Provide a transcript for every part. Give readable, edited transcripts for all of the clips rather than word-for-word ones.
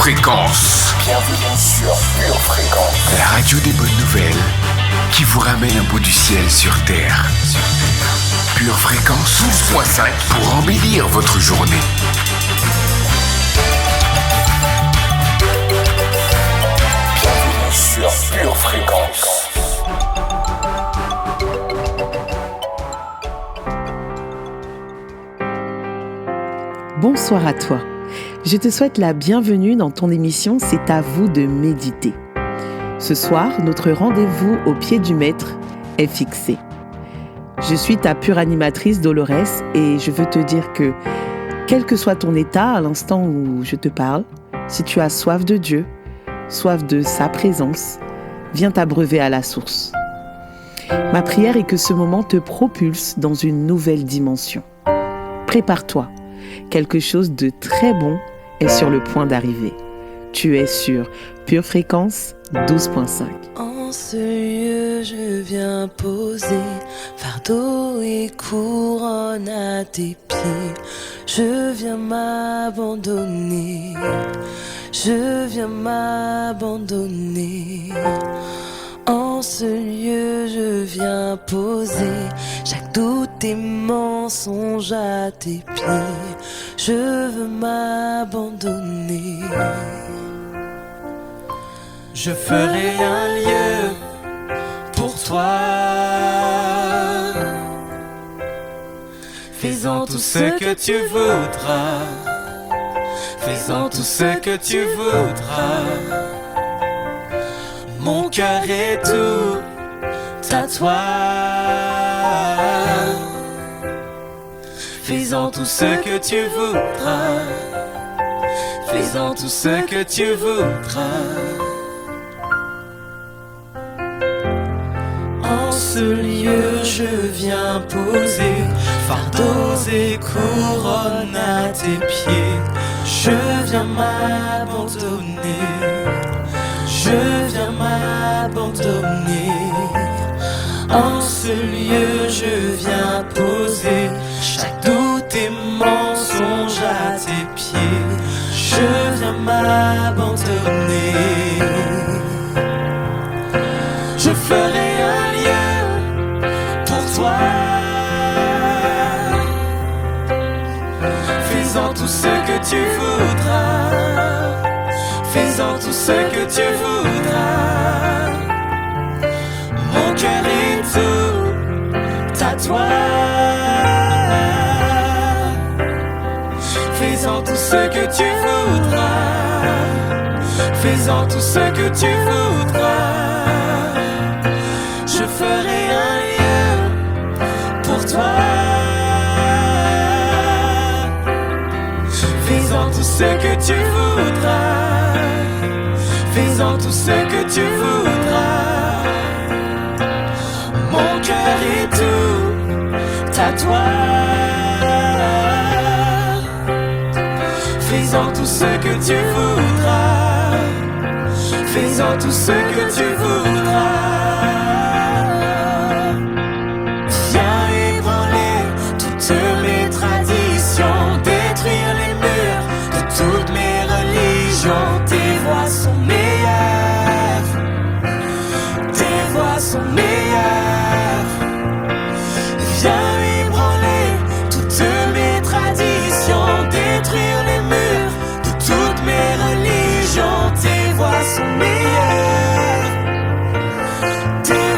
Fréquence. Bienvenue sur Pure Fréquence. La radio des bonnes nouvelles qui vous ramène un bout du ciel sur Terre. Pure Fréquence 12.5 pour embellir votre journée. Bienvenue sur Pure Fréquence. Bonsoir à toi. Je te souhaite la bienvenue dans ton émission C'est à vous de méditer. Ce soir, notre rendez-vous au pied du maître est fixé. Je suis ta pure animatrice Dolores et je veux te dire que, quel que soit ton état à l'instant où je te parle, si tu as soif de Dieu, soif de sa présence, viens t'abreuver à la source. Ma prière est que ce moment te propulse dans une nouvelle dimension. Prépare-toi. Quelque chose de très bon est sur le point d'arriver. Tu es sur Pure Fréquence 12.5. En ce lieu, je viens poser fardeau et couronne à tes pieds. Je viens m'abandonner. Je viens m'abandonner. En ce lieu, je viens poser chaque doute et mensonge à tes pieds. Je veux m'abandonner. Je ferai un lieu pour toi, fais-en tout ce que tu voudras, fais-en tout ce que tu voudras. Mon cœur est tout à toi. Fais-en tout ce que tu voudras. Fais-en tout ce que tu voudras. En ce lieu, je viens poser fardeaux et couronnes à tes pieds. Je viens m'abandonner. Je viens m'abandonner. En ce lieu, je viens poser chaque doute et mensonge à tes pieds. Je viens m'abandonner. Je ferai un lieu pour toi. Fais-en tout ce que tu voudras. Fais-en tout ce que tu voudras. Mon cœur est tout à toi. Fais-en tout ce que tu voudras. Fais-en tout ce que tu voudras. Je ferai un lieu pour toi. Fais-en tout ce que tu voudras. Fais-en tout ce que tu voudras. Mon cœur est tout à toi. Fais-en tout ce que tu voudras. Fais-en tout ce que tu voudras. Viens ébranler toutes mes traditions, détruire les murs de toutes mes religions. Tes voix sont meilleures. Tes voix sont meilleures. Viens ébranler toutes mes traditions, détruire les murs de toutes mes religions. Tes voix sont meilleures. Tes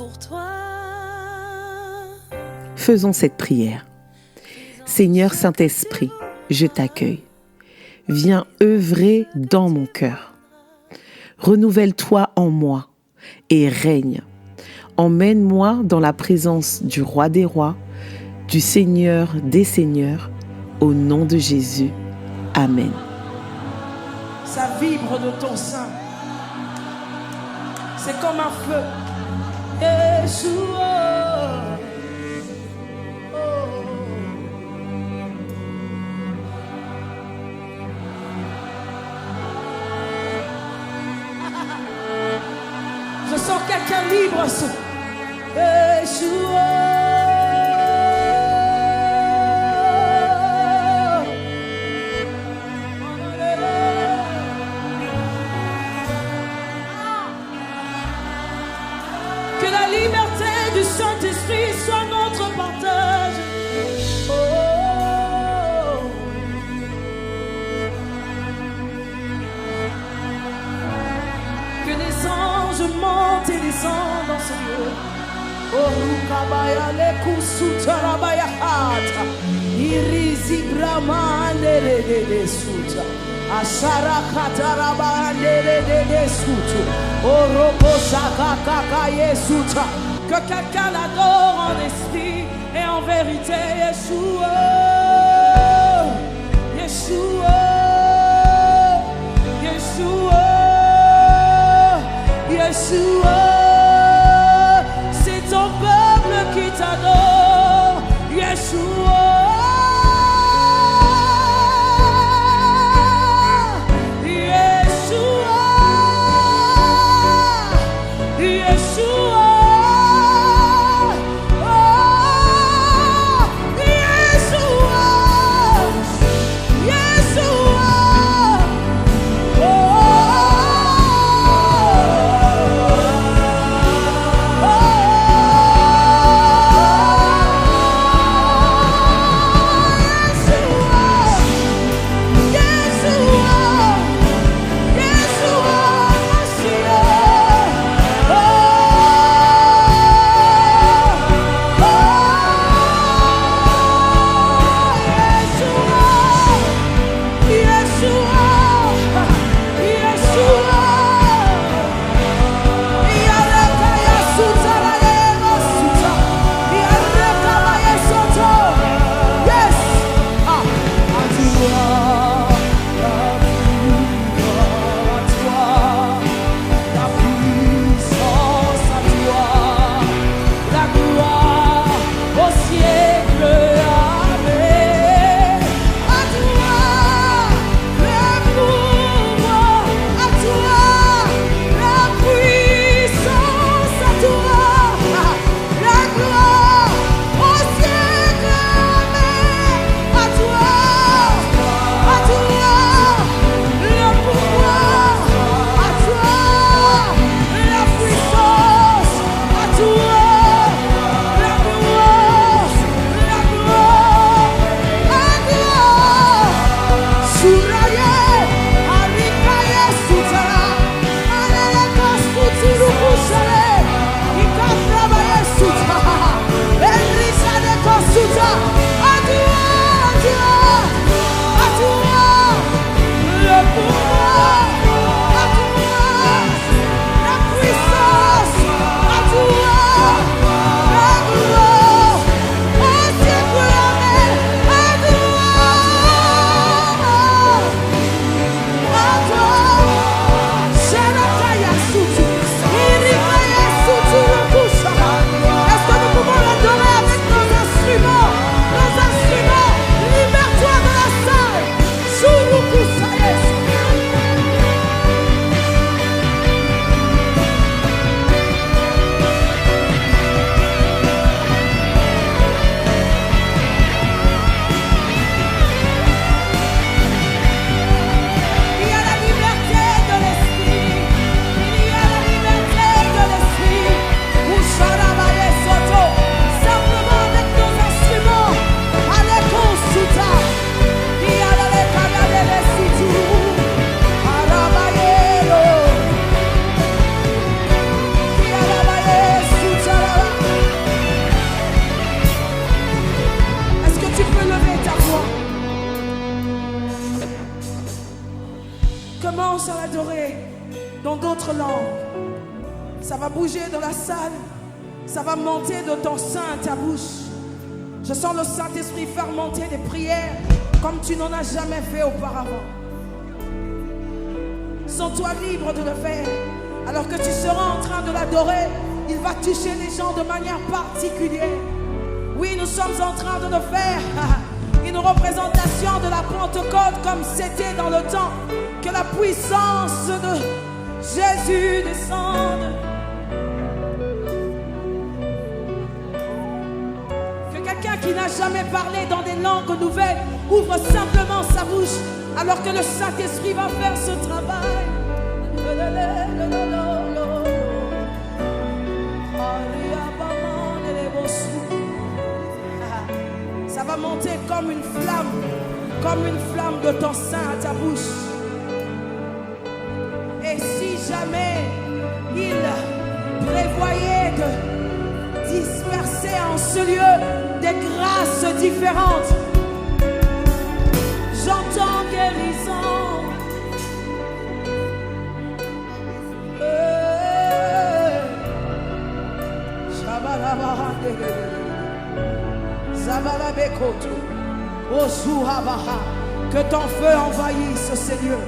pour toi. Faisons cette prière. Seigneur Saint-Esprit, je t'accueille. Viens œuvrer dans mon cœur. Renouvelle-toi en moi et règne. Emmène-moi dans la présence du Roi des Rois, du Seigneur des Seigneurs, au nom de Jésus. Amen. Ça vibre de ton sein. C'est comme un feu. Yeshua. Je sens quelqu'un libre. Yeshua. Que la liberté du Saint-Esprit soit notre partage. Oh. Que les anges montent et descendent dans ce lieu. Oh, Rukabaya le kusutarabaya hata. Irizi brahma de suta. Ashara kataraba de sutu. Oh, robo sakaka yesuta. Que quelqu'un l'adore en esprit et en vérité. Yeshua. Yeshua. Yeshua. Yeshua. C'est ton peuple qui t'adore. Yeshua. va bouger dans la salle. Ça va monter de ton sein à ta bouche. Je sens le Saint-Esprit faire monter des prières comme tu n'en as jamais fait auparavant. Sens-toi libre de le faire. Alors que tu seras en train de l'adorer, il va toucher les gens de manière particulière. Oui, nous sommes en train de le faire. Une représentation de la Pentecôte comme c'était dans le temps. Que la puissance de Jésus descende. Que quelqu'un qui n'a jamais parlé dans des langues nouvelles ouvre simplement sa bouche alors que le Saint-Esprit va faire ce travail. Ça va monter comme une flamme de ton sein à ta bouche. Et si jamais il prévoyait de disperser en ce lieu des grâces différentes, j'entends guérison. Que ton feu envahisse ces lieux.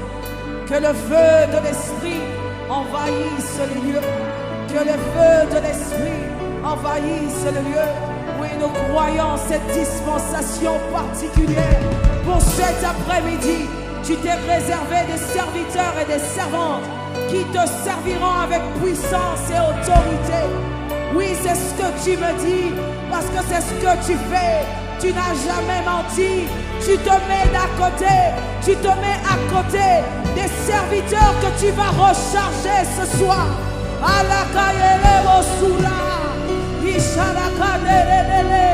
Que le feu de l'Esprit envahisse les lieux. Que le feu de l'Esprit envahisse le lieu. Oui, nous croyons cette dispensation particulière. Pour cet après-midi, tu t'es réservé des serviteurs et des servantes qui te serviront avec puissance et autorité. Oui, c'est ce que tu me dis, parce que c'est ce que tu fais. Tu n'as jamais menti. Tu te mets d'à côté. Tu te mets à côté des serviteurs que tu vas recharger ce soir. Alakayele Bosura, Ishalakadelele,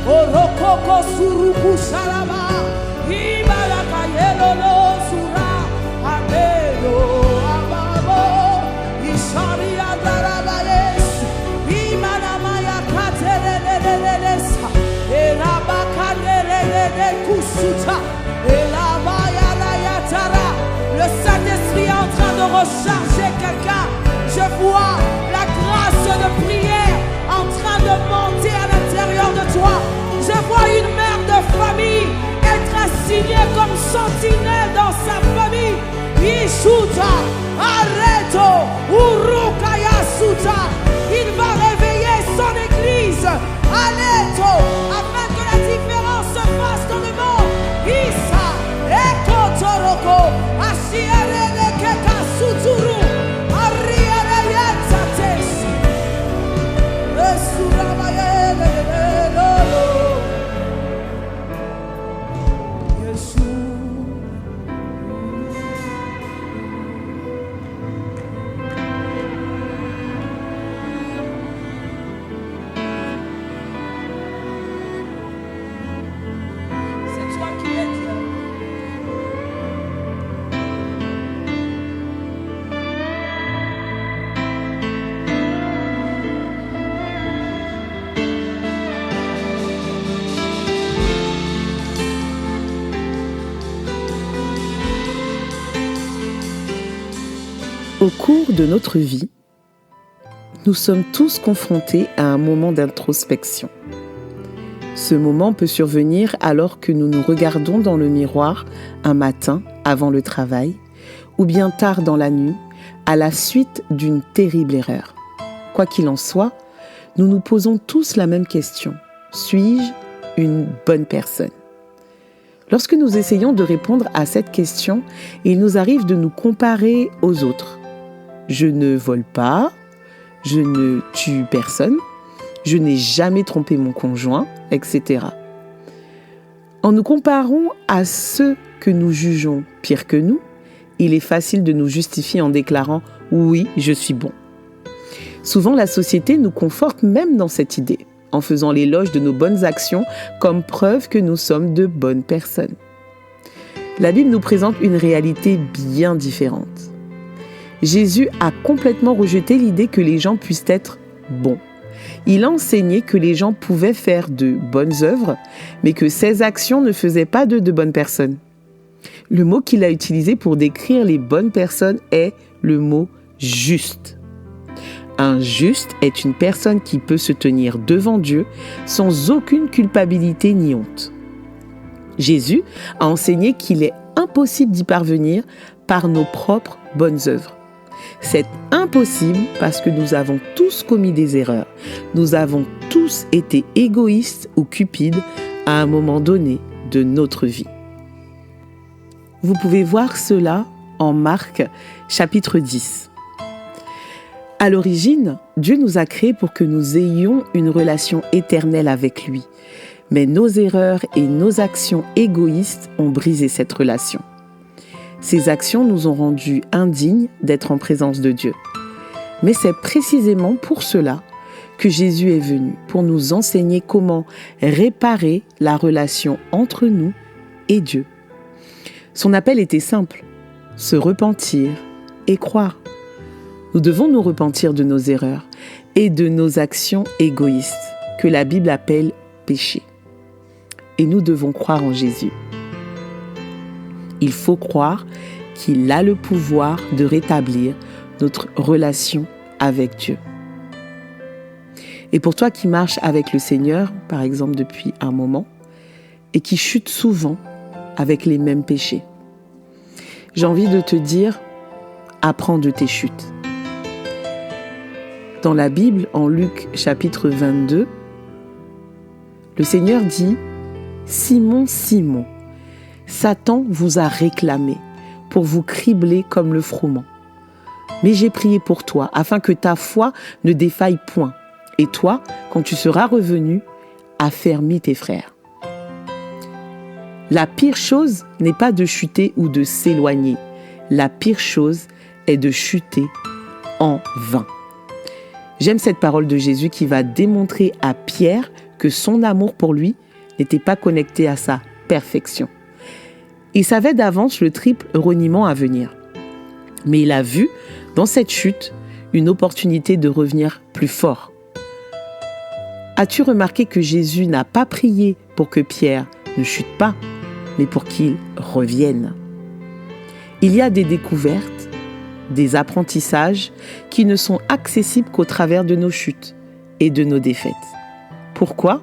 Orokoko Suruku Shalaba, Ibalakayelo Sura, Amelo Ababo, Isharia Darabayes, Imanamaya Katelelelesa, Elabakadelele Kusuta, Elabaya Layatara. Le Saint-Esprit est en train de recharger quelqu'un. Je vois la grâce de prière en train de monter à l'intérieur de toi. Je vois une mère de famille être assignée comme sentinelle dans sa famille. Ishuta, Areto, Urukaya Suta. Il va réveiller son église. Areto, afin que la différence se fasse dans le monde. Isa, Eko Toroko, Ashiere Keka Suturu. Au cours de notre vie, nous sommes tous confrontés à un moment d'introspection. Ce moment peut survenir alors que nous nous regardons dans le miroir un matin avant le travail ou bien tard dans la nuit à la suite d'une terrible erreur. Quoi qu'il en soit, nous nous posons tous la même question. Suis-je une bonne personne ? Lorsque nous essayons de répondre à cette question, il nous arrive de nous comparer aux autres. Je ne vole pas, je ne tue personne, je n'ai jamais trompé mon conjoint, etc. En nous comparant à ceux que nous jugeons pires que nous, il est facile de nous justifier en déclarant « oui, je suis bon ». Souvent, la société nous conforte même dans cette idée, en faisant l'éloge de nos bonnes actions comme preuve que nous sommes de bonnes personnes. La Bible nous présente une réalité bien différente. Jésus a complètement rejeté l'idée que les gens puissent être bons. Il a enseigné que les gens pouvaient faire de bonnes œuvres, mais que ces actions ne faisaient pas d'eux de bonnes personnes. Le mot qu'il a utilisé pour décrire les bonnes personnes est le mot « juste ». Un juste est une personne qui peut se tenir devant Dieu sans aucune culpabilité ni honte. Jésus a enseigné qu'il est impossible d'y parvenir par nos propres bonnes œuvres. C'est impossible parce que nous avons tous commis des erreurs. Nous avons tous été égoïstes ou cupides à un moment donné de notre vie. Vous pouvez voir cela en Marc chapitre 10. À l'origine, Dieu nous a créés pour que nous ayons une relation éternelle avec lui. Mais nos erreurs et nos actions égoïstes ont brisé cette relation. Ces actions nous ont rendus indignes d'être en présence de Dieu. Mais c'est précisément pour cela que Jésus est venu, pour nous enseigner comment réparer la relation entre nous et Dieu. Son appel était simple, se repentir et croire. Nous devons nous repentir de nos erreurs et de nos actions égoïstes, que la Bible appelle péché. Et nous devons croire en Jésus. Il faut croire qu'il a le pouvoir de rétablir notre relation avec Dieu. Et pour toi qui marches avec le Seigneur, par exemple depuis un moment, et qui chute souvent avec les mêmes péchés, j'ai envie de te dire, apprends de tes chutes. Dans la Bible, en Luc chapitre 22, le Seigneur dit « Simon, Simon, Satan vous a réclamé pour vous cribler comme le froment. Mais j'ai prié pour toi, afin que ta foi ne défaille point. Et toi, quand tu seras revenu, affermis tes frères. » La pire chose n'est pas de chuter ou de s'éloigner. La pire chose est de chuter en vain. J'aime cette parole de Jésus qui va démontrer à Pierre que son amour pour lui n'était pas connecté à sa perfection. Il savait d'avance le triple reniement à venir. Mais il a vu dans cette chute une opportunité de revenir plus fort. As-tu remarqué que Jésus n'a pas prié pour que Pierre ne chute pas, mais pour qu'il revienne? Il y a des découvertes, des apprentissages qui ne sont accessibles qu'au travers de nos chutes et de nos défaites. Pourquoi?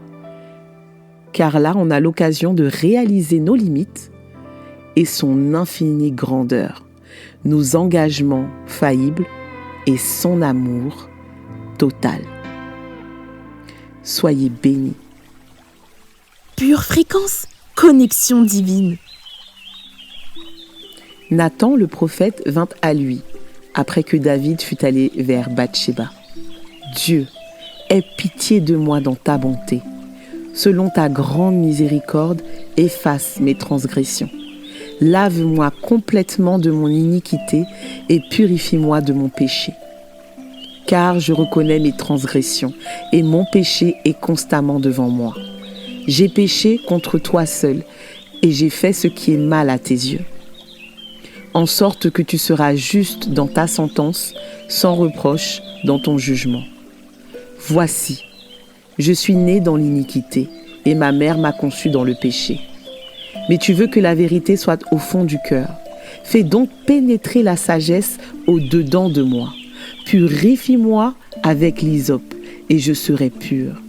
Car là, on a l'occasion de réaliser nos limites et son infinie grandeur, nos engagements faillibles et son amour total. Soyez bénis. Pure fréquence, connexion divine. Nathan le prophète vint à lui, après que David fut allé vers Bathsheba. Dieu, aie pitié de moi dans ta bonté. Selon ta grande miséricorde, efface mes transgressions. Lave-moi complètement de mon iniquité et purifie-moi de mon péché. Car je reconnais mes transgressions et mon péché est constamment devant moi. J'ai péché contre toi seul et j'ai fait ce qui est mal à tes yeux. En sorte que tu seras juste dans ta sentence, sans reproche dans ton jugement. Voici, je suis né dans l'iniquité et ma mère m'a conçu dans le péché. Mais tu veux que la vérité soit au fond du cœur. Fais donc pénétrer la sagesse au-dedans de moi. Purifie-moi avec l'hysope et je serai pur.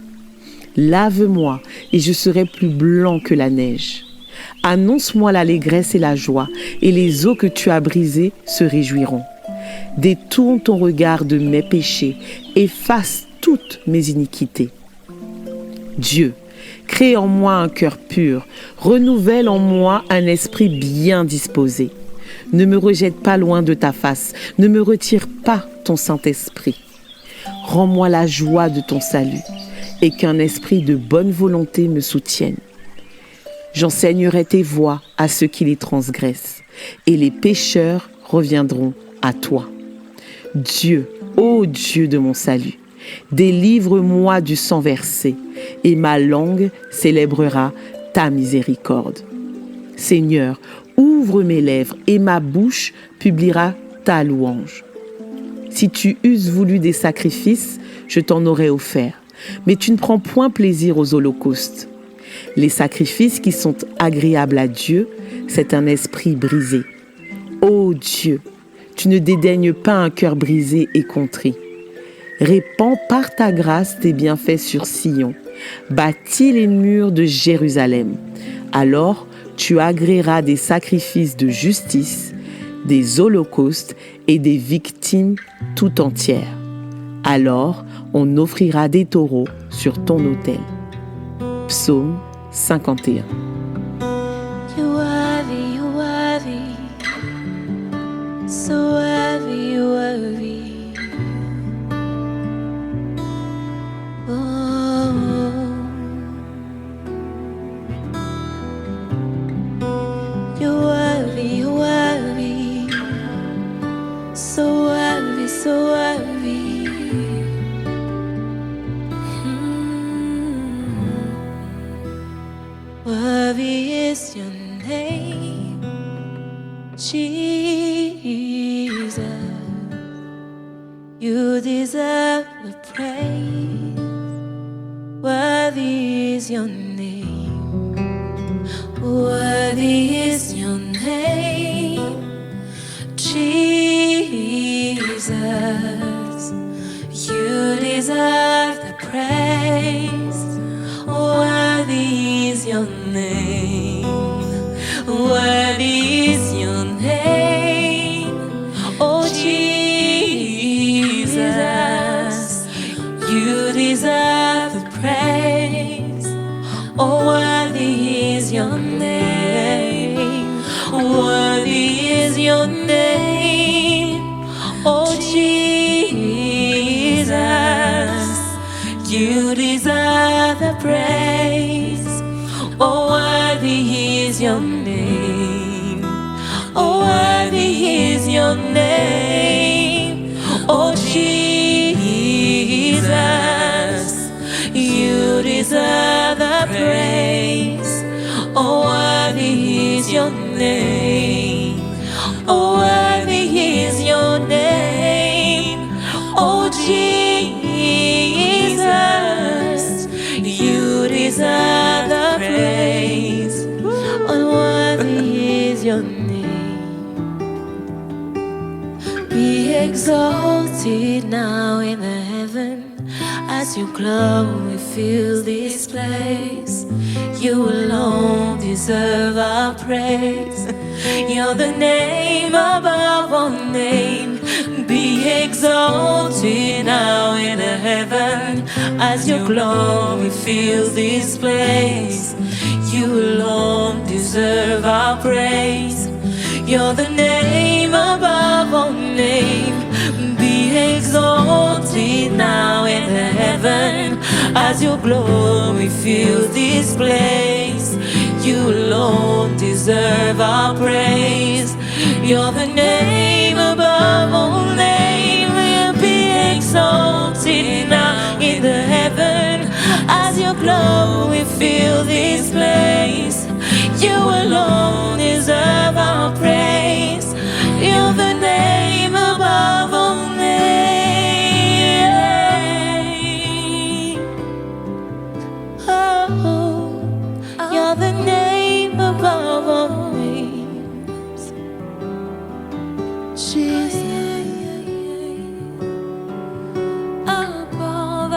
Lave-moi et je serai plus blanc que la neige. Annonce-moi l'allégresse et la joie, et les eaux que tu as brisées se réjouiront. Détourne ton regard de mes péchés, efface toutes mes iniquités. Dieu, crée en moi un cœur pur, renouvelle en moi un esprit bien disposé. Ne me rejette pas loin de ta face, ne me retire pas ton Saint-Esprit. Rends-moi la joie de ton salut, et qu'un esprit de bonne volonté me soutienne. J'enseignerai tes voies à ceux qui les transgressent, et les pécheurs reviendront à toi. Dieu, ô Dieu de mon salut, délivre-moi du sang versé, et ma langue célébrera ta miséricorde. Seigneur, ouvre mes lèvres, et ma bouche publiera ta louange. Si tu eusses voulu des sacrifices, je t'en aurais offert, mais tu ne prends point plaisir aux holocaustes. Les sacrifices qui sont agréables à Dieu, c'est un esprit brisé. Ô Dieu, tu ne dédaignes pas un cœur brisé et contrit. Répands par ta grâce tes bienfaits sur Sion. Bâtis les murs de Jérusalem. Alors tu agréeras des sacrifices de justice, des holocaustes et des victimes tout entières. Alors on offrira des taureaux sur ton autel. Psaume 51. You're worthy, you're worthy, so worthy, you're worthy. Oh, you're worthy, you're worthy, so worthy, so worthy. Worthy is your name, Jesus. You deserve the praise. Worthy is your name. Worthy is your name, Jesus. You deserve the praise. Worthy is your name. Worthy is your name, oh Jesus. You deserve the praise. Oh, worthy is your name. Worthy is your name, oh Jesus. You deserve the praise. Oh, worthy is your name. Oh, worthy is your name, oh Jesus. You deserve the praise. Oh, worthy is your name. Oh, worthy is your name, oh Jesus. You deserve the praise. Unworthy is your name. Be exalted now in the heaven as your glory fill this place. You alone deserve our praise. You're the name above all name. Be exalted now in the heaven as your glory fills this place. You alone deserve our praise. You're the name above all name. Be exalted now in the heaven as your glory fills this place. You alone deserve our praise. You're the name above all name. Be exalted now in the heaven as your glory fills this place. You alone deserve our praise. You're the name above all name. Oh, you're the name above all names. Jesus. Above,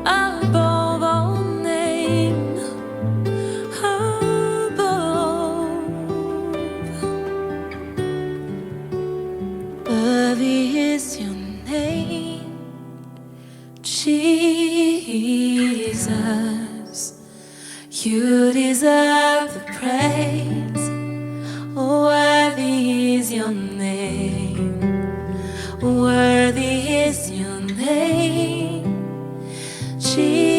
above all names. Worthy is your name, Jesus. You deserve the praise. Worthy is your name. Worthy is your name, Jesus.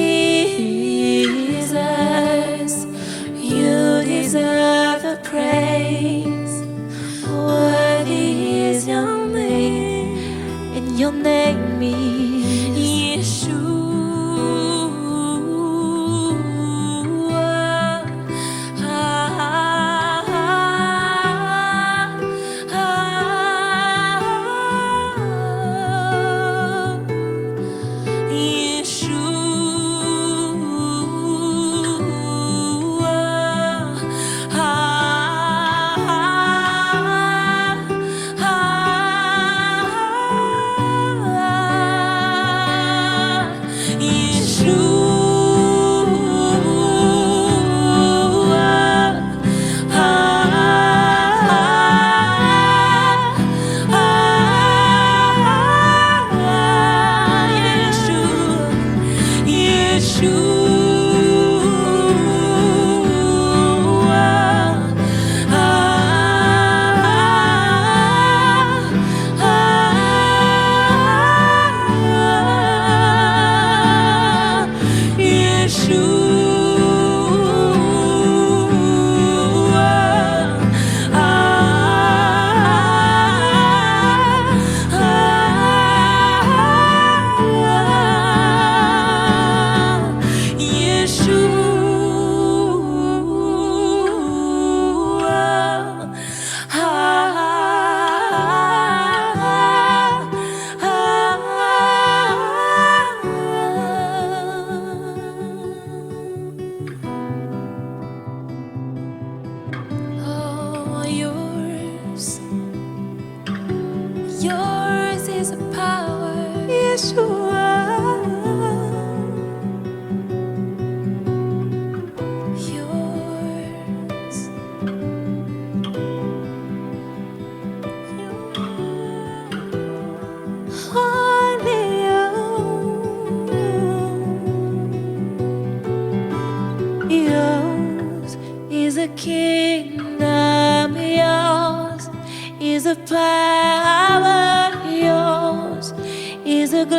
You deserve the praise. Worthy is your name, and your name is Yeshua.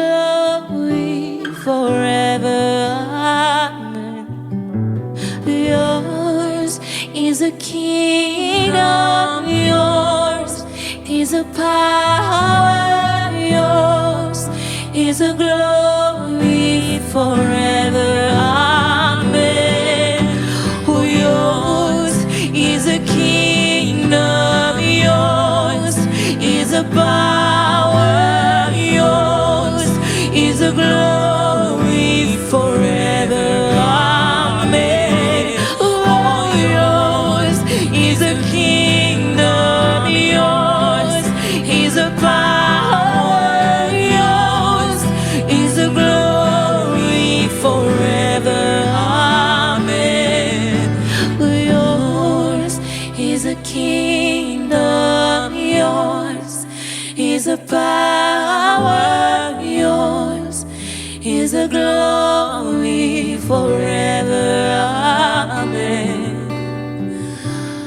glory forever. Amen. Yours is the kingdom, yours is the power, yours is the glory forever. Amen. Oh, yours is the kingdom, yours is the power, yours is the glory forever. Amen. Oh, yours is the kingdom, yours is the power, yours is the glory forever. Amen. Yours is the kingdom, yours is the power, yours is the glory forever. Amen.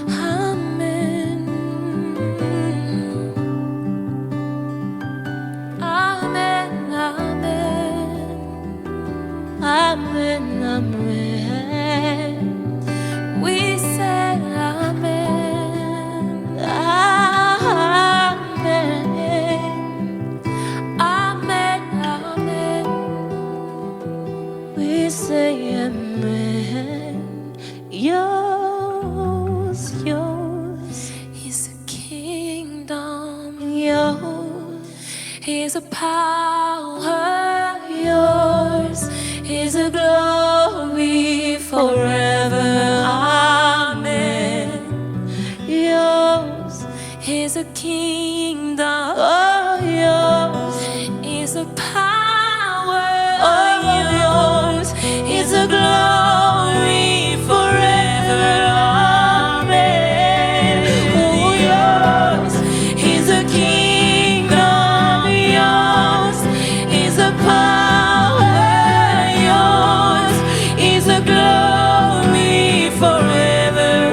Amen. Amen. Amen. Amen. Amen. We say amen. Amen. Amen. Amen. We say amen. Yours, yours is the kingdom, yours is the power, yours is the glory forever. Amen. Yours is the kingdom, oh, yours is the power, oh, yours is the glory forever. Amen. Oh, yours is the kingdom, yours is the power, yours is the glory forever.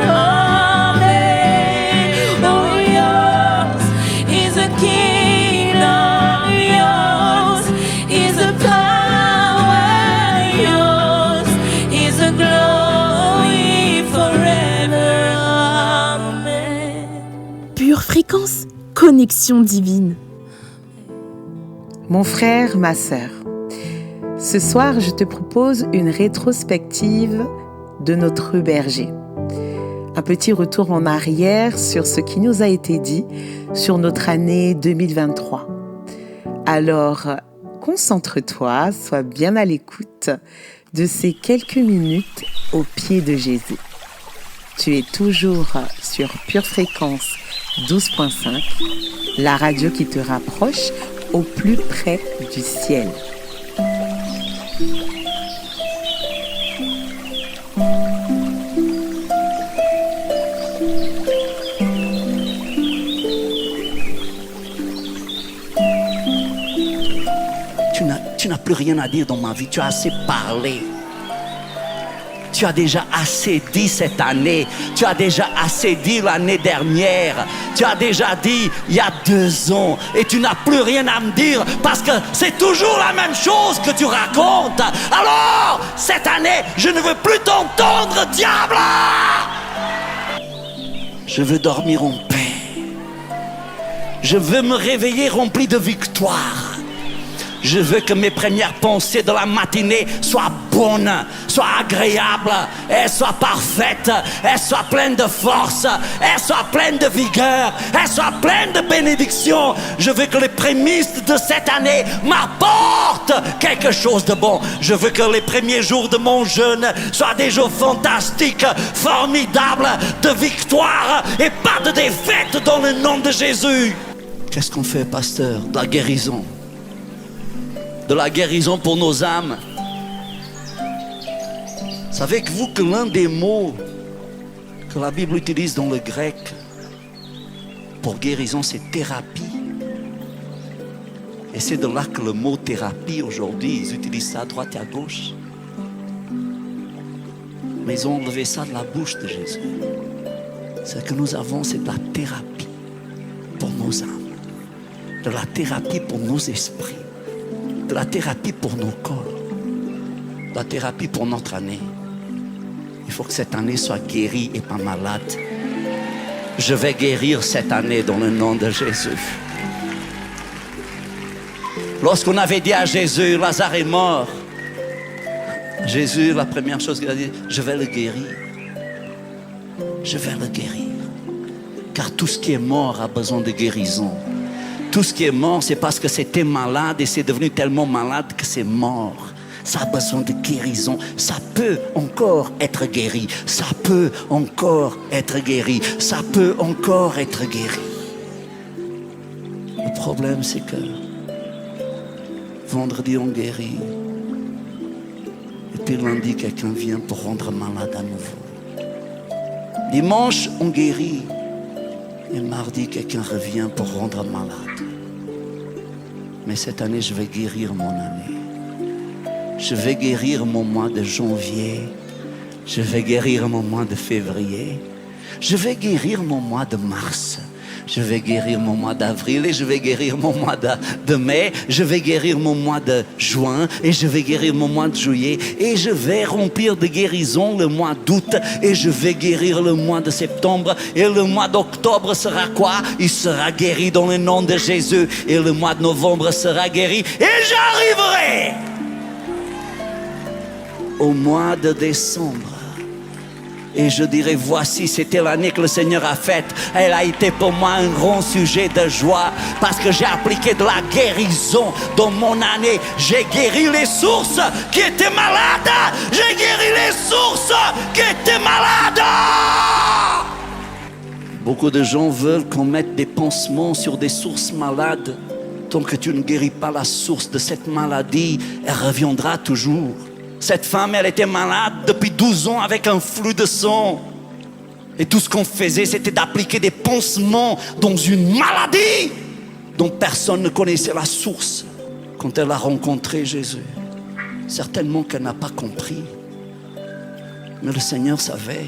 Amen. Oh, yours is the kingdom, yours is the power, yours is the glory forever. Amen. Pure fréquence, connexion divine. Mon frère, ma sœur, ce soir, je te propose une rétrospective de notre berger. Un petit retour en arrière sur ce qui nous a été dit sur notre année 2023. Alors, concentre-toi, sois bien à l'écoute de ces quelques minutes au pied de Jésus. Tu es toujours sur Pure Fréquence 12.5, la radio qui te rapproche au plus près du ciel. Tu n'as plus rien à dire dans ma vie, tu as assez parlé. Tu as déjà assez dit cette année, tu as déjà assez dit l'année dernière, tu as déjà dit il y a 2 ans et tu n'as plus rien à me dire parce que c'est toujours la même chose que tu racontes. Alors, cette année, je ne veux plus t'entendre, diable! Je veux dormir en paix. Je veux me réveiller rempli de victoire. Je veux que mes premières pensées de la matinée soient bonnes, soient agréables, elles soient parfaites, elles soient pleines de force, elles soient pleines de vigueur, elles soient pleines de bénédictions. Je veux que les prémices de cette année m'apportent quelque chose de bon. Je veux que les premiers jours de mon jeûne soient des jours fantastiques, formidables, de victoire et pas de défaite dans le nom de Jésus. Qu'est-ce qu'on fait, pasteur? De la guérison. De la guérison pour nos âmes. Savez-vous que l'un des mots que la Bible utilise dans le grec pour guérison, c'est thérapie. Et c'est de là que le mot thérapie, aujourd'hui, ils utilisent ça à droite et à gauche. Mais ils ont enlevé ça de la bouche de Jésus. Ce que nous avons, c'est de la thérapie pour nos âmes, de la thérapie pour nos esprits. de la thérapie pour nos corps, de la thérapie pour notre année. Il faut que cette année soit guérie et pas malade. Je vais guérir cette année dans le nom de Jésus. Lorsqu'on avait dit à Jésus, Lazare est mort, Jésus, la première chose qu'il a dit, je vais le guérir. Je vais le guérir. Car tout ce qui est mort a besoin de guérison. Tout ce qui est mort, c'est parce que c'était malade et c'est devenu tellement malade que c'est mort. Ça a besoin de guérison. Ça peut encore être guéri. Ça peut encore être guéri. Ça peut encore être guéri. Le problème, c'est que vendredi, on guérit. Et puis lundi, quelqu'un vient pour rendre malade à nouveau. Dimanche, on guérit. Et mardi, quelqu'un revient pour rendre malade. Mais cette année, je vais guérir mon année. Je vais guérir mon mois de janvier. Je vais guérir mon mois de février. Je vais guérir mon mois de mars. Je vais guérir mon mois d'avril et je vais guérir mon mois de mai. Je vais guérir mon mois de juin et je vais guérir mon mois de juillet. Et je vais remplir de guérison le mois d'août et je vais guérir le mois de septembre. Et le mois d'octobre sera quoi? Il sera guéri dans le nom de Jésus. Et le mois de novembre sera guéri. Et j'arriverai au mois de décembre. Et je dirais, voici, c'était l'année que le Seigneur a faite. Elle a été pour moi un grand sujet de joie parce que j'ai appliqué de la guérison dans mon année. J'ai guéri les sources qui étaient malades. J'ai guéri les sources qui étaient malades. Beaucoup de gens veulent qu'on mette des pansements sur des sources malades. Tant que tu ne guéris pas la source de cette maladie, elle reviendra toujours. Cette femme, elle était malade depuis 12 ans avec un flux de sang. Et tout ce qu'on faisait, c'était d'appliquer des pansements dans une maladie dont personne ne connaissait la source. Quand elle a rencontré Jésus, certainement qu'elle n'a pas compris. Mais le Seigneur savait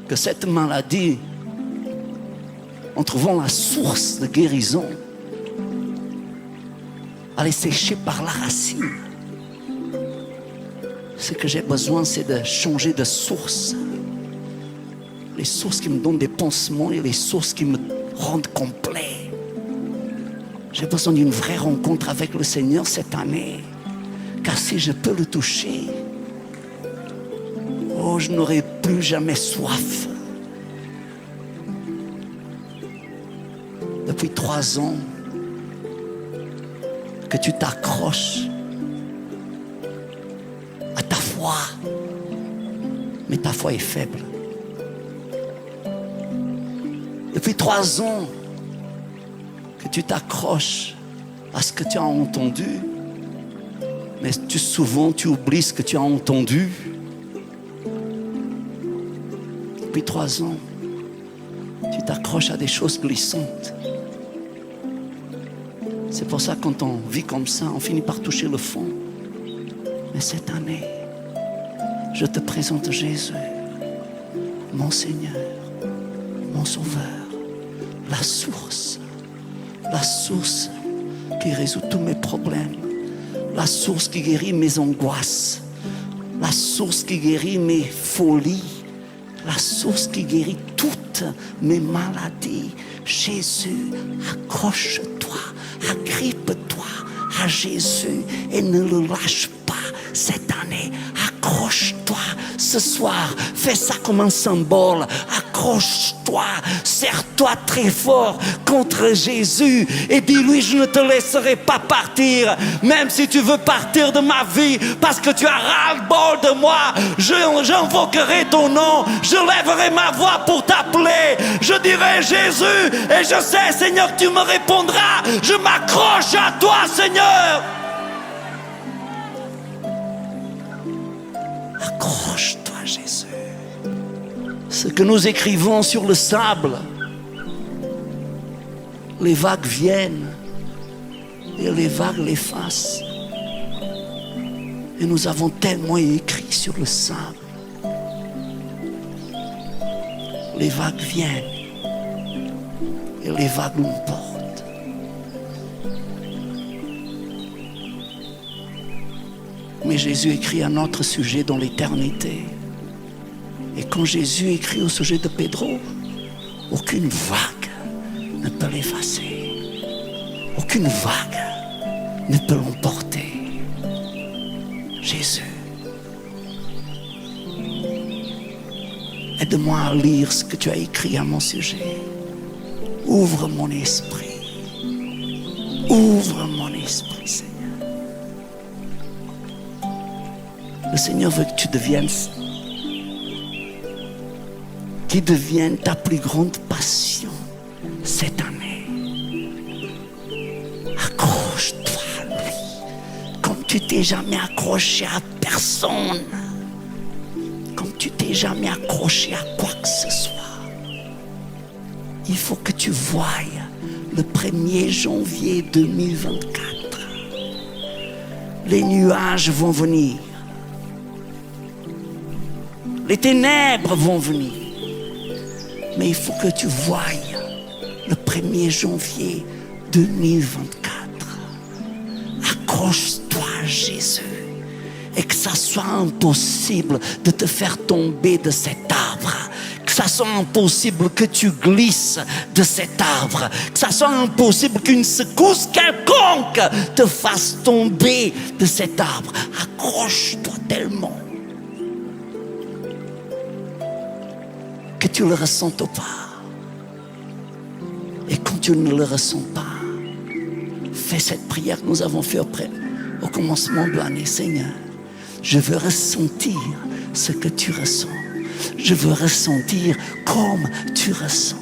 que cette maladie, en trouvant la source de guérison, allait sécher par la racine. Ce que j'ai besoin, c'est de changer de source. Les sources qui me donnent des pansements et les sources qui me rendent complet. J'ai besoin d'une vraie rencontre avec le Seigneur cette année. Car si je peux le toucher, oh, je n'aurai plus jamais soif. Depuis 3 ans que tu t'accroches à ta foi, mais ta foi est faible. Depuis 3 ans que tu t'accroches à ce que tu as entendu, mais souvent tu oublies ce que tu as entendu. Depuis 3 ans, tu t'accroches à des choses glissantes. C'est pour ça que quand on vit comme ça, on finit par toucher le fond. Mais cette année, je te présente Jésus, mon Seigneur, mon Sauveur, la source qui résout tous mes problèmes, la source qui guérit mes angoisses, la source qui guérit mes folies, la source qui guérit toutes mes maladies. Jésus, accroche-toi, agrippe-toi à Jésus et ne le lâche pas cette année. Accroche-toi ce soir, fais ça comme un symbole. Accroche-toi, serre-toi très fort contre Jésus et dis-lui, je ne te laisserai pas partir, même si tu veux partir de ma vie parce que tu as ras-le-bol de moi. J'invoquerai ton nom, je lèverai ma voix pour t'appeler, je dirai Jésus et je sais, Seigneur, que tu me répondras. Je m'accroche à toi, Seigneur. Accroche-toi, Jésus. Ce que nous écrivons sur le sable, les vagues viennent et les vagues l'effacent. Et nous avons tellement écrit sur le sable. Les vagues viennent et les vagues nous portent. Mais Jésus écrit un autre sujet dans l'éternité. Et quand Jésus écrit au sujet de Pedro, aucune vague ne peut l'effacer. Aucune vague ne peut l'emporter. Jésus. Aide-moi à lire ce que tu as écrit à mon sujet. Ouvre mon esprit. Ouvre mon esprit, Seigneur. Le Seigneur veut que tu deviennes, qui devienne ta plus grande passion cette année. Accroche-toi à lui comme tu t'es jamais accroché à personne, comme tu t'es jamais accroché à quoi que ce soit. Il faut que tu voies le 1er janvier 2024. Les nuages vont venir. Les ténèbres vont venir. Mais il faut que tu voies le 1er janvier 2024. Accroche-toi à Jésus. Et que ça soit impossible de te faire tomber de cet arbre. Que ça soit impossible que tu glisses de cet arbre. Que ça soit impossible qu'une secousse quelconque te fasse tomber de cet arbre. Accroche-toi tellement que tu le ressentes pas. Et quand tu ne le ressens pas, fais cette prière que nous avons faite au commencement de l'année. Seigneur, je veux ressentir ce que tu ressens. Je veux ressentir comme tu ressens.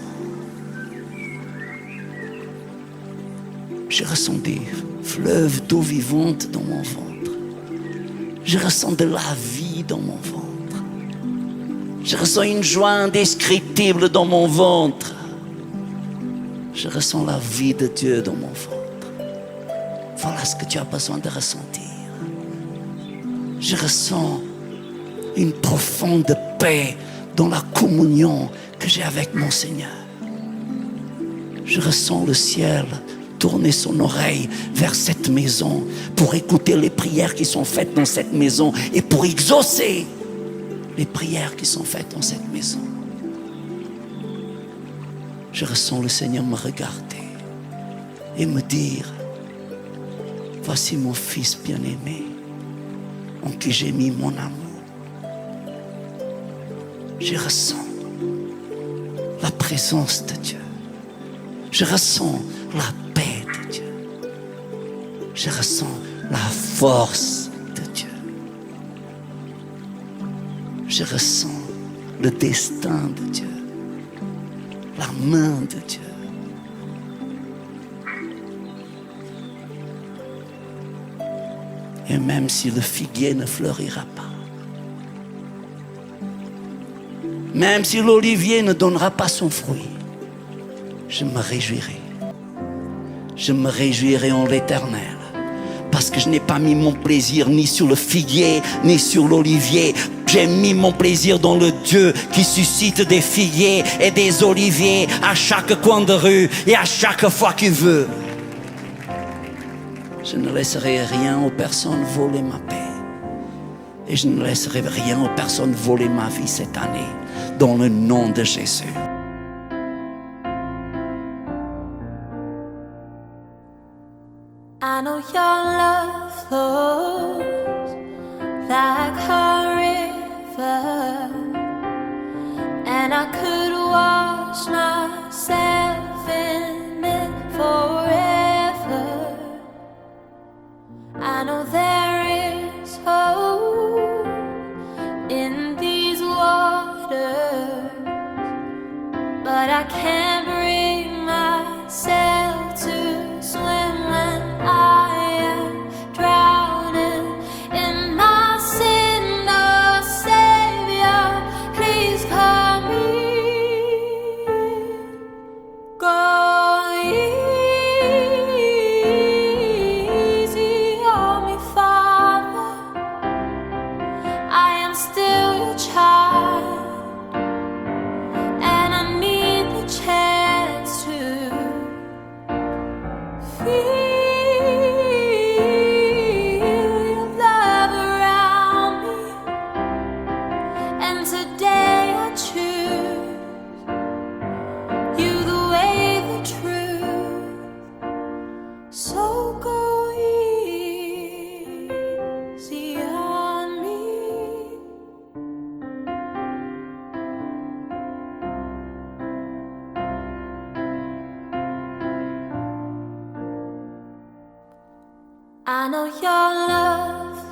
Je ressens des fleuves d'eau vivante dans mon ventre. Je ressens de la vie dans mon ventre. Je ressens une joie indescriptible dans mon ventre. Je ressens la vie de Dieu dans mon ventre. Voilà ce que tu as besoin de ressentir. Je ressens une profonde paix dans la communion que j'ai avec mon Seigneur. Je ressens le ciel tourner son oreille vers cette maison pour écouter les prières qui sont faites dans cette maison et pour exaucer les prières qui sont faites dans cette maison. Je ressens le Seigneur me regarder et me dire: voici mon fils bien-aimé en qui j'ai mis mon amour. Je ressens la présence de Dieu. Je ressens la paix de Dieu. Je ressens la force de Dieu. Je ressens le destin de Dieu, la main de Dieu. Et même si le figuier ne fleurira pas, même si l'olivier ne donnera pas son fruit, je me réjouirai. Je me réjouirai en l'Éternel. Parce que je n'ai pas mis mon plaisir ni sur le figuier, ni sur l'olivier. J'ai mis mon plaisir dans le Dieu qui suscite des figuiers et des oliviers à chaque coin de rue et à chaque fois qu'il veut. Je ne laisserai rien aux personnes voler ma paix. Et je ne laisserai rien aux personnes voler ma vie cette année. Dans le nom de Jésus. I know your love flows like a river, and I could wash myself in it forever. I know there is hope in these waters, but I can't bring myself to swim when I am drowning in my sin. Oh, Savior, please come in. Go easy on me, Father. I am still your child, and I need the change.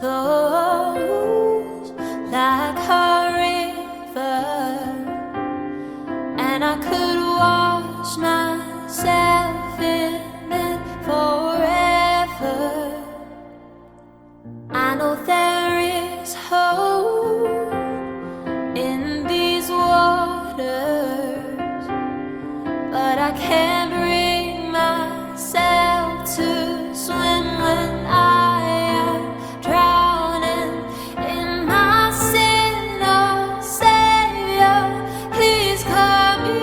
flows like a river, and I could wash myself in it forever. I know there is hope in these waters, but I can't bring myself to swim when I am drowning in my sin. Oh, Savior, please come in.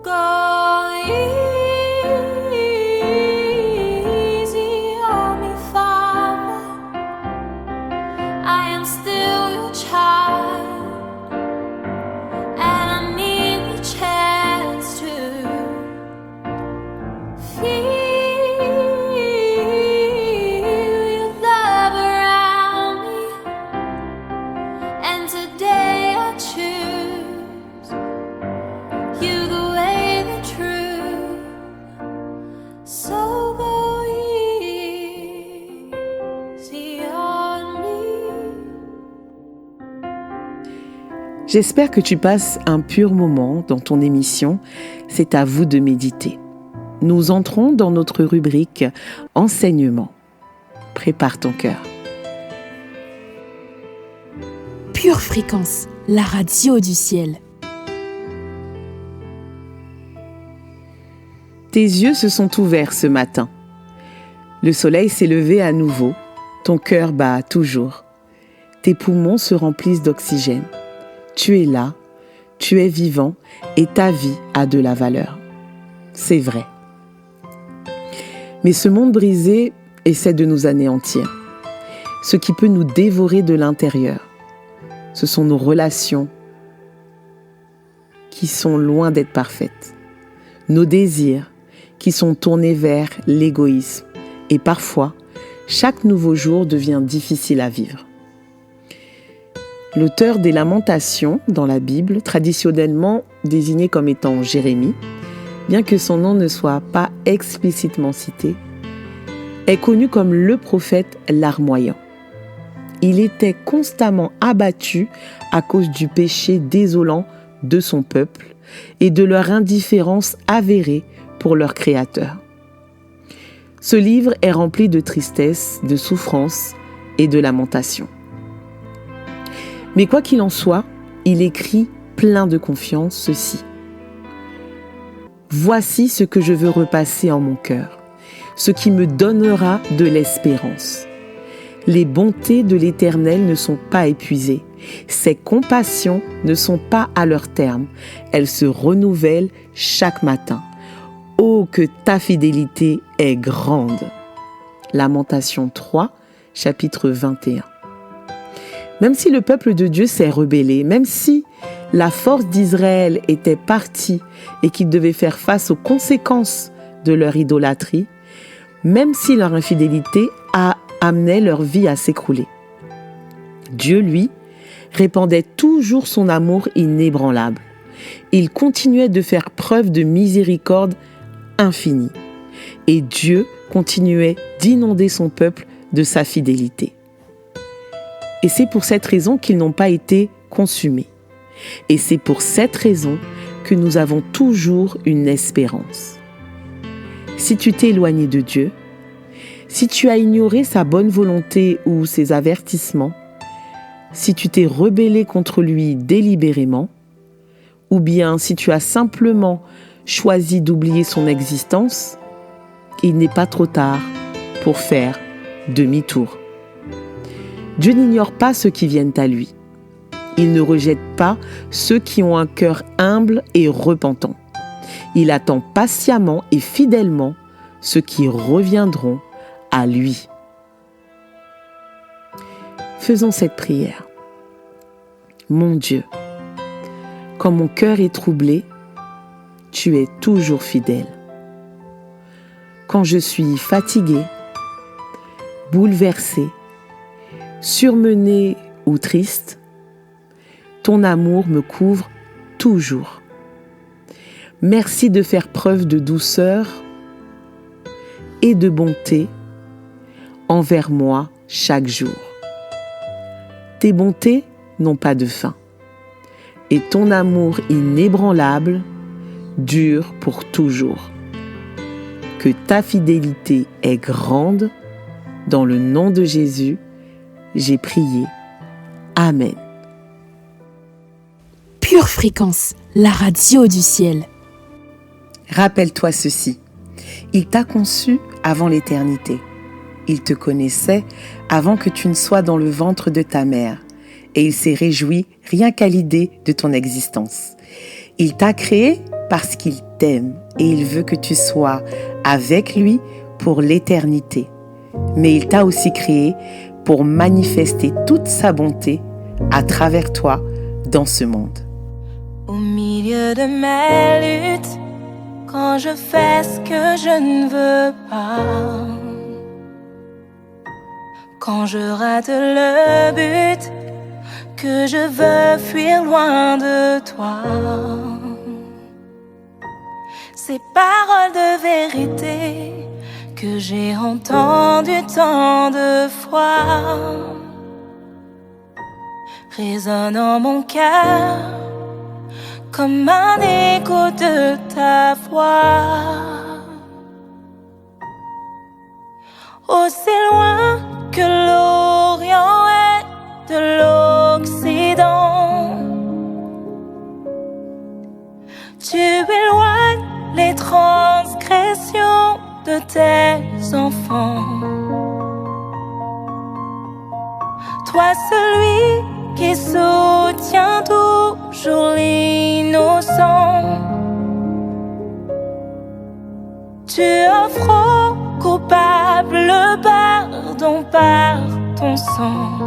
Go easy on me, Father. I am still your child, and I need the chance to feel your love around me. And today I choose you, the way, the truth. So go easy on me. J'espère que tu passes un pur moment dans ton émission. C'est à vous de méditer. Nous entrons dans notre rubrique enseignement. Prépare ton cœur. Pure Fréquence, la radio du ciel. Tes yeux se sont ouverts ce matin. Le soleil s'est levé à nouveau. Ton cœur bat toujours. Tes poumons se remplissent d'oxygène. Tu es là, tu es vivant et ta vie a de la valeur. C'est vrai. Mais ce monde brisé essaie de nous anéantir. Ce qui peut nous dévorer de l'intérieur, ce sont nos relations qui sont loin d'être parfaites. Nos désirs qui sont tournés vers l'égoïsme. Et parfois, chaque nouveau jour devient difficile à vivre. L'auteur des Lamentations dans la Bible, traditionnellement désigné comme étant Jérémie, bien que son nom ne soit pas explicitement cité, est connu comme le prophète larmoyant. Il était constamment abattu à cause du péché désolant de son peuple et de leur indifférence avérée pour leur Créateur. Ce livre est rempli de tristesse, de souffrance et de lamentation. Mais quoi qu'il en soit, il écrit plein de confiance ceci. Voici ce que je veux repasser en mon cœur, ce qui me donnera de l'espérance. Les bontés de l'Éternel ne sont pas épuisées, ses compassions ne sont pas à leur terme, elles se renouvellent chaque matin. Oh, que ta fidélité est grande. Lamentation 3, chapitre 21. Même si le peuple de Dieu s'est rebellé, même si la force d'Israël était partie et qu'ils devaient faire face aux conséquences de leur idolâtrie, même si leur infidélité a amené leur vie à s'écrouler, Dieu, lui, répandait toujours son amour inébranlable. Il continuait de faire preuve de miséricorde infinie. Et Dieu continuait d'inonder son peuple de sa fidélité. Et c'est pour cette raison qu'ils n'ont pas été consumés. Et c'est pour cette raison que nous avons toujours une espérance. Si tu t'es éloigné de Dieu, si tu as ignoré sa bonne volonté ou ses avertissements, si tu t'es rebellé contre lui délibérément, ou bien si tu as simplement choisi d'oublier son existence, il n'est pas trop tard pour faire demi-tour. Dieu n'ignore pas ceux qui viennent à lui. Il ne rejette pas ceux qui ont un cœur humble et repentant. Il attend patiemment et fidèlement ceux qui reviendront à lui. Faisons cette prière. Mon Dieu, quand mon cœur est troublé, tu es toujours fidèle. Quand je suis fatigué, bouleversé, surmené ou triste, ton amour me couvre toujours. Merci de faire preuve de douceur et de bonté envers moi chaque jour. Tes bontés n'ont pas de fin, et ton amour inébranlable dure pour toujours. Que ta fidélité est grande. Dans le nom de Jésus, j'ai prié. Amen. Pure Fréquence, la radio du ciel. Rappelle-toi ceci. Il t'a conçu avant l'éternité. Il te connaissait avant que tu ne sois dans le ventre de ta mère. Et il s'est réjoui rien qu'à l'idée de ton existence. Il t'a créé parce qu'il t'aime et il veut que tu sois avec lui pour l'éternité. Mais il t'a aussi créé pour manifester toute sa bonté à travers toi dans ce monde. Au milieu de mes luttes, quand je fais ce que je ne veux pas, quand je rate le but, que je veux fuir loin de toi, ces paroles de vérité que j'ai entendues tant de fois résonnent en mon cœur comme un écho de ta voix. Aussi loin que l'Orient est de l'Occident, tu éloignes les transgressions de tes enfants. Toi celui qui soutient toujours l'innocent, tu offres au coupable le pardon par ton sang.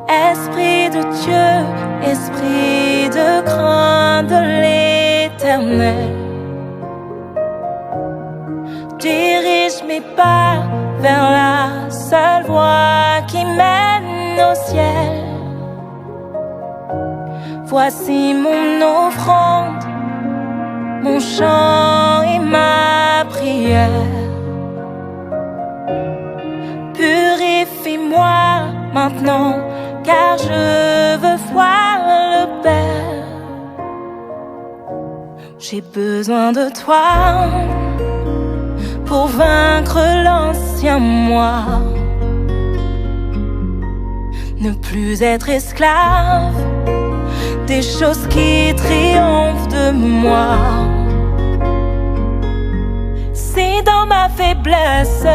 Esprit de Dieu, esprit de crainte de l'Éternel, dirige mes pas vers la seule voie qui mène au ciel. Voici mon offrande, mon chant et ma prière. Purifie-moi maintenant, car je veux voir le Père. J'ai besoin de toi pour vaincre l'ancien moi, ne plus être esclave des choses qui triomphent de moi. Si dans ma faiblesse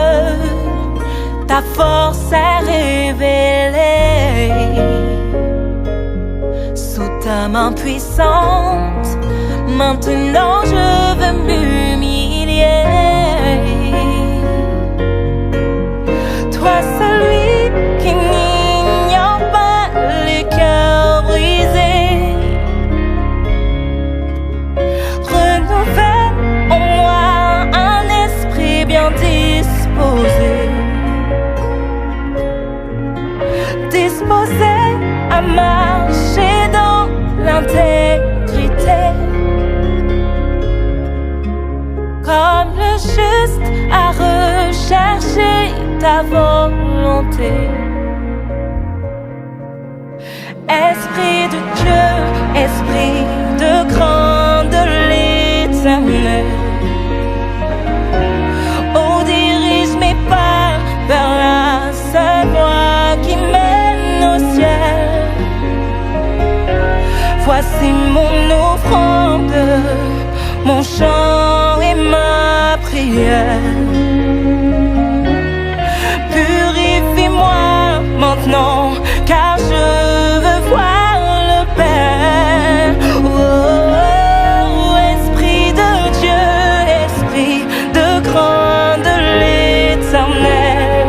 ta force est révélée, sous ta main puissante, maintenant je veux m'humilier. Toi celui qui n'ignore pas les cœurs brisés, renouvelle en moi un esprit bien disposé, disposé à marcher dans l'intégrité, comme le juste à rechercher ta volonté. Esprit de Dieu, esprit de crainte de l'Éternel, oh dirige mes pas vers la seule voie qui mène au ciel. Voici mon offrande, mon chant et ma prière. Purifie-moi maintenant, car je veux voir le Père. Oh, esprit de Dieu, esprit de crainte de l'Éternel,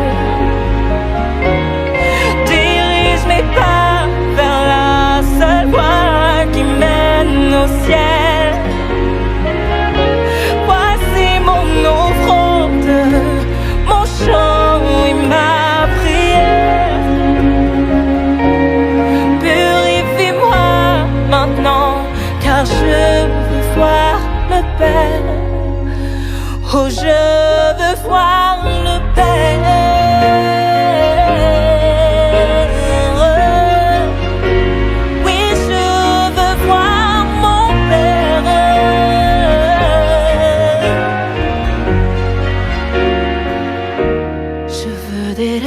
dirige mes pas vers la seule voie qui mène au ciel. Voici mon offrande, mon chant et ma prière. Purifie-moi maintenant, car je veux voir le Père. Oh, je veux voir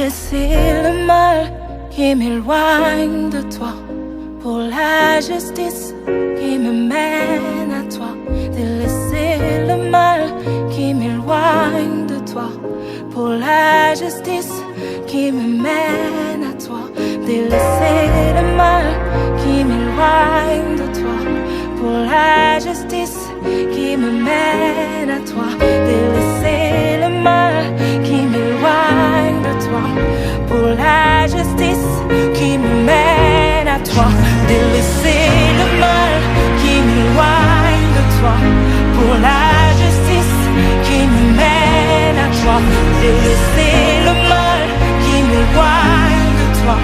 Délaisser le mal qui m'éloigne de toi, pour la justice qui me mène à toi. Délaisser le mal qui m'éloigne de toi, pour la justice qui me mène à toi. Délaisser le mal qui m'éloigne de toi, pour la justice qui me mène à toi. Délaisser le mal qui m'éloigne de toi, pour la justice qui me mène à toi. Délaisser le mal qui m'éloigne de toi, pour la justice qui me mène à toi. Délaisser le mal qui m'éloigne de toi,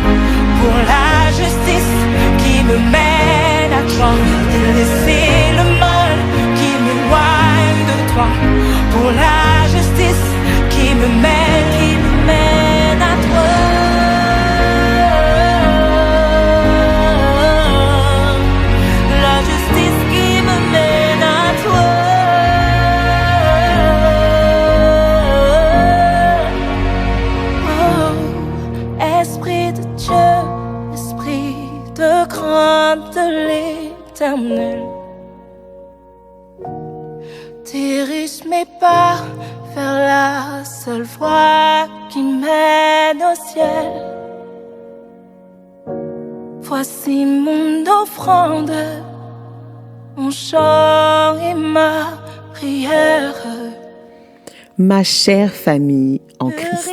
pour la justice qui me mène à toi. Délaisser le mal qui m'éloigne de toi, pour la justice qui me mène à toi. La justice qui me mène à toi. Oh, Esprit de Dieu, Esprit de crainte de l'Éternel, dirige mes pas vers la seule voie qui mène au ciel. Voici mon offrande, mon chant et ma prière. Ma chère famille en Christ,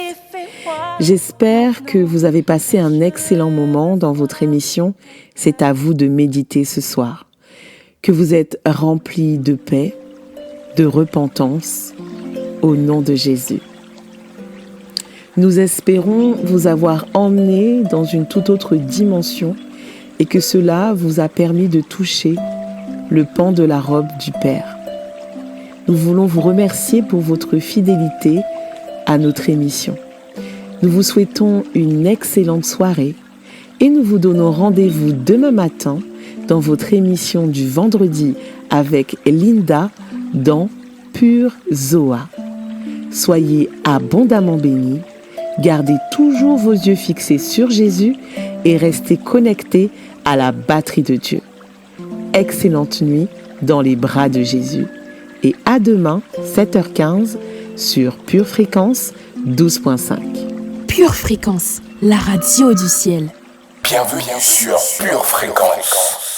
j'espère que vous avez passé un excellent moment dans votre émission. C'est à vous de méditer ce soir. Que vous êtes remplis de paix, de repentance, au nom de Jésus. Nous espérons vous avoir emmené dans une toute autre dimension et que cela vous a permis de toucher le pan de la robe du Père. Nous voulons vous remercier pour votre fidélité à notre émission. Nous vous souhaitons une excellente soirée et nous vous donnons rendez-vous demain matin dans votre émission du vendredi avec Linda dans Pure Zoa. Soyez abondamment bénis, gardez toujours vos yeux fixés sur Jésus et restez connectés à la batterie de Dieu. Excellente nuit dans les bras de Jésus et à demain 7h15 sur Pure Fréquence 12.5. Pure Fréquence, la radio du ciel. Bienvenue sur Pure Fréquence.